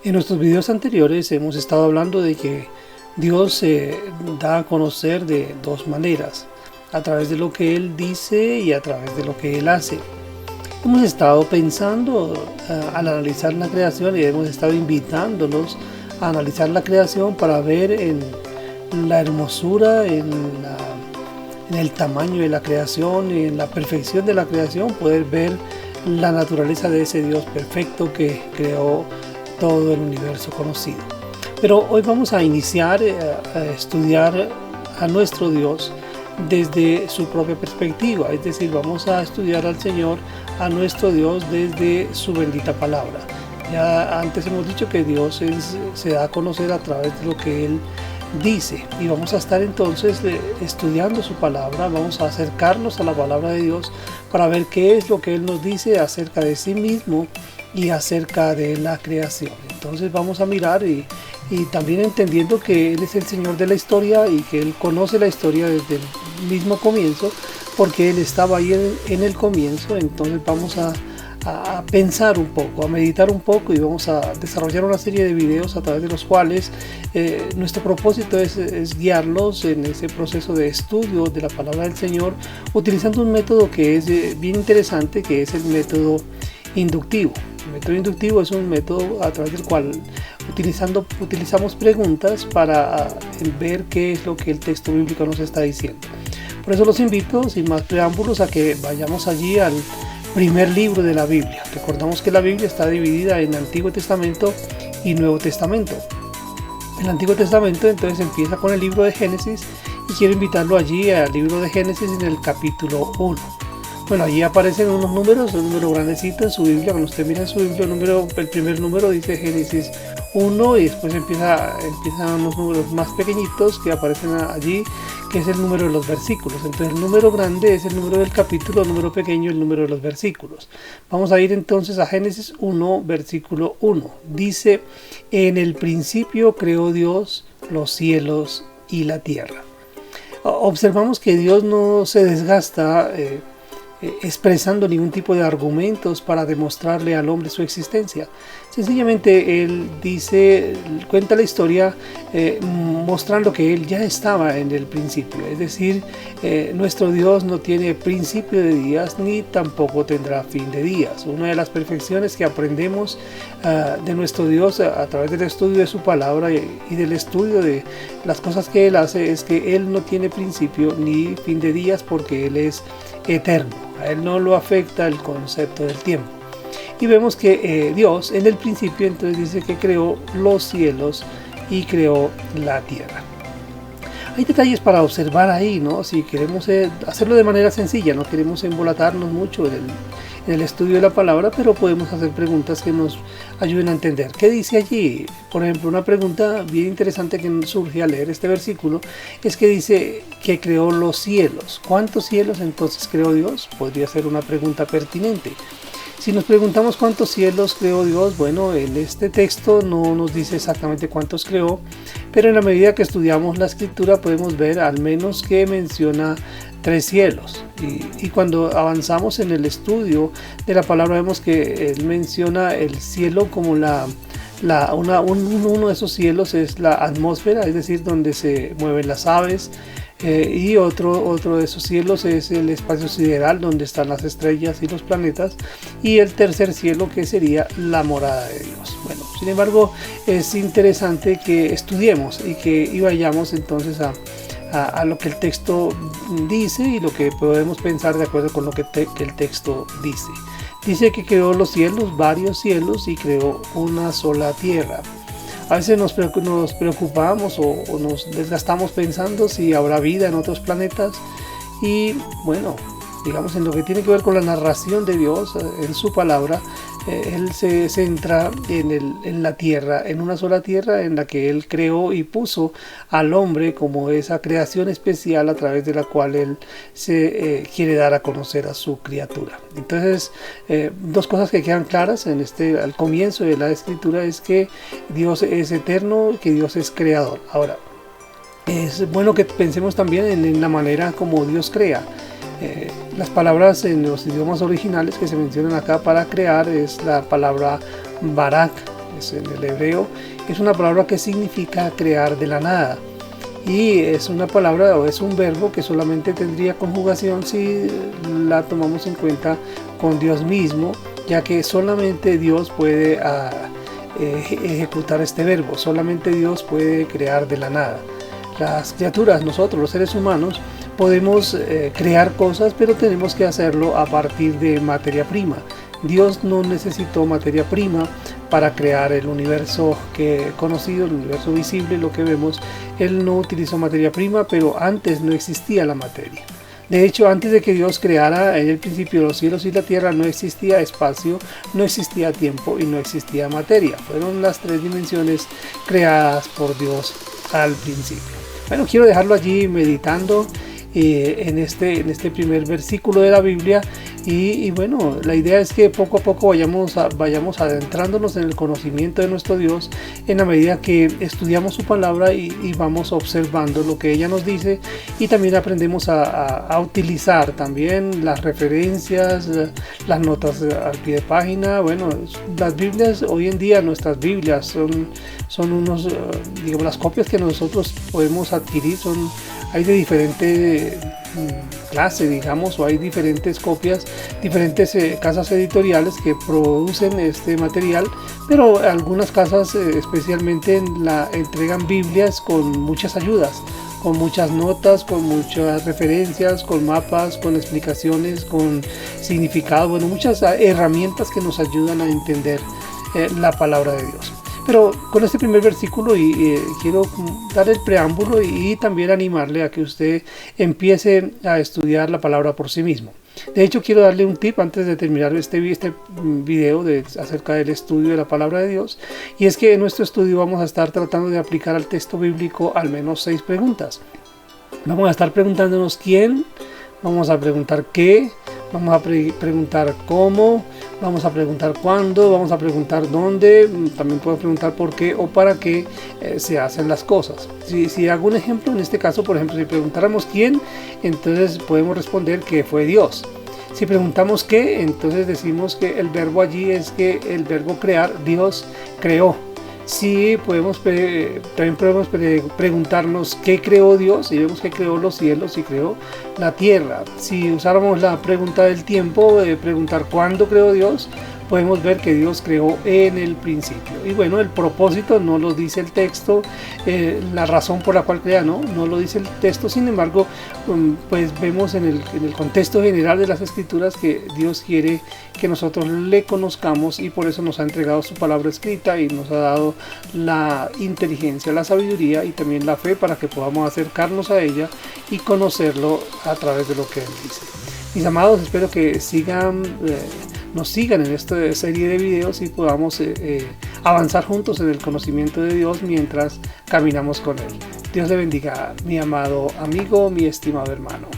En nuestros videos anteriores hemos estado hablando de que Dios se da a conocer de dos maneras, a través de lo que Él dice y a través de lo que Él hace. Hemos estado pensando al analizar la creación y hemos estado invitándolos a analizar la creación para ver en la hermosura, en el tamaño de la creación, en la perfección de la creación, poder ver la naturaleza de ese Dios perfecto que creó todo el universo conocido. Pero hoy vamos a iniciar a estudiar a nuestro Dios desde su propia perspectiva, es decir, vamos a estudiar al Señor, a nuestro Dios, desde su bendita palabra. Ya antes hemos dicho que Dios se da a conocer a través de lo que Él dice, y vamos a estar entonces estudiando su palabra, vamos a acercarnos a la palabra de Dios para ver qué es lo que Él nos dice acerca de sí mismo y acerca de la creación. Entonces vamos a mirar y también entendiendo que Él es el Señor de la historia y que Él conoce la historia desde el mismo comienzo, porque Él estaba ahí en el comienzo. Entonces vamos a pensar un poco, a meditar un poco, y vamos a desarrollar una serie de videos a través de los cuales nuestro propósito es guiarlos en ese proceso de estudio de la palabra del Señor, utilizando un método que es bien interesante, que es el método inductivo. El método inductivo es un método a través del cual utilizamos preguntas para ver qué es lo que el texto bíblico nos está diciendo. Por eso los invito, sin más preámbulos, a que vayamos allí al primer libro de la Biblia. Recordamos que la Biblia está dividida en Antiguo Testamento y Nuevo Testamento. El Antiguo Testamento entonces empieza con el libro de Génesis, y quiero invitarlo allí al libro de Génesis en el capítulo 1. Bueno, allí aparecen unos números, un número grandecito en su Biblia. Cuando usted mira en su Biblia, el primer número dice Génesis 1, y después empiezan unos números más pequeñitos que aparecen allí, que es el número de los versículos. Entonces el número grande es el número del capítulo, el número pequeño el número de los versículos. Vamos a ir entonces a Génesis 1, versículo 1. Dice: en el principio creó Dios los cielos y la tierra. Observamos que Dios no se desgasta expresando ningún tipo de argumentos para demostrarle al hombre su existencia. Sencillamente Él cuenta la historia mostrando que Él ya estaba en el principio. Es decir, nuestro Dios no tiene principio de días ni tampoco tendrá fin de días. Una de las perfecciones que aprendemos de nuestro Dios a través del estudio de su palabra y del estudio de las cosas que Él hace es que Él no tiene principio ni fin de días, porque Él es eterno. A Él no lo afecta el concepto del tiempo. Y vemos que Dios en el principio entonces dice que creó los cielos y creó la tierra. Hay detalles para observar ahí, ¿no? Si queremos hacerlo de manera sencilla, no queremos embolatarnos mucho en el estudio de la palabra, pero podemos hacer preguntas que nos ayuden a entender. ¿Qué dice allí? Por ejemplo, una pregunta bien interesante que surge al leer este versículo es que dice que creó los cielos. ¿Cuántos cielos entonces creó Dios? Podría ser una pregunta pertinente. Si nos preguntamos cuántos cielos creó Dios, bueno, en este texto no nos dice exactamente cuántos creó, pero en la medida que estudiamos la escritura podemos ver al menos que menciona 3 cielos. Y cuando avanzamos en el estudio de la palabra vemos que él menciona el cielo como uno de esos cielos es la atmósfera, es decir, donde se mueven las aves. Y otro de esos cielos es el espacio sideral, donde están las estrellas y los planetas, y el tercer cielo, que sería la morada de Dios. Bueno, sin embargo, es interesante que estudiemos y vayamos entonces a lo que el texto dice y lo que podemos pensar de acuerdo con lo que el texto dice. Dice que creó los cielos, varios cielos, y creó una sola tierra. A veces nos preocupamos o nos desgastamos pensando si habrá vida en otros planetas, y bueno, digamos, en lo que tiene que ver con la narración de Dios en su palabra, Él se centra en la tierra, en una sola tierra en la que Él creó y puso al hombre como esa creación especial a través de la cual Él se quiere dar a conocer a su criatura. Entonces, dos cosas que quedan claras al comienzo de la escritura es que Dios es eterno, que Dios es creador. Ahora, es bueno que pensemos también en la manera como Dios crea. Las palabras en los idiomas originales que se mencionan acá para crear es la palabra barak, en el hebreo, es una palabra que significa crear de la nada. Y es una palabra o es un verbo que solamente tendría conjugación si la tomamos en cuenta con Dios mismo, ya que solamente Dios puede ejecutar este verbo, solamente Dios puede crear de la nada. Las criaturas, nosotros los seres humanos, podemos crear cosas, pero tenemos que hacerlo a partir de materia prima. Dios no necesitó materia prima para crear el universo que conocido, el universo visible, lo que vemos. Él no utilizó materia prima, pero antes no existía la materia. De hecho, antes de que Dios creara en el principio los cielos y la tierra, no existía espacio, no existía tiempo y no existía materia. Fueron las tres dimensiones creadas por Dios al principio. Bueno, quiero dejarlo allí meditando en este primer versículo de la Biblia y bueno, la idea es que poco a poco vayamos adentrándonos en el conocimiento de nuestro Dios en la medida que estudiamos su palabra y vamos observando lo que ella nos dice, y también aprendemos a utilizar también las referencias, las notas al pie de página. Bueno, las Biblias hoy en día, nuestras Biblias son unos, digamos, las copias que nosotros podemos adquirir hay de diferente clase, digamos, o hay diferentes copias, diferentes casas editoriales que producen este material, pero algunas casas especialmente entregan Biblias con muchas ayudas, con muchas notas, con muchas referencias, con mapas, con explicaciones, con significado, bueno, muchas herramientas que nos ayudan a entender la palabra de Dios. Pero con este primer versículo quiero dar el preámbulo y también animarle a que usted empiece a estudiar la palabra por sí mismo. De hecho, quiero darle un tip antes de terminar este video acerca del estudio de la palabra de Dios, y es que en nuestro estudio vamos a estar tratando de aplicar al texto bíblico al menos 6 preguntas. Vamos a estar preguntándonos quién, vamos a preguntar qué, vamos a preguntar cómo, vamos a preguntar cuándo, vamos a preguntar dónde, también puedo preguntar por qué o para qué se hacen las cosas. Si hago un ejemplo, en este caso, por ejemplo, si preguntáramos quién, entonces podemos responder que fue Dios. Si preguntamos qué, entonces decimos que el verbo allí es que el verbo crear, Dios creó. Sí, también podemos preguntarnos qué creó Dios, y vemos que creó los cielos y creó la tierra. Si usáramos la pregunta del tiempo, preguntar cuándo creó Dios, podemos ver que Dios creó en el principio. Y bueno, el propósito no lo dice el texto, la razón por la cual crea no lo dice el texto. Sin embargo, pues vemos en el contexto general de las Escrituras que Dios quiere que nosotros le conozcamos, y por eso nos ha entregado su palabra escrita y nos ha dado la inteligencia, la sabiduría y también la fe para que podamos acercarnos a ella y conocerlo a través de lo que Él dice. Mis amados, espero que nos sigan en esta serie de videos y podamos avanzar juntos en el conocimiento de Dios mientras caminamos con Él. Dios le bendiga, mi amado amigo, mi estimado hermano.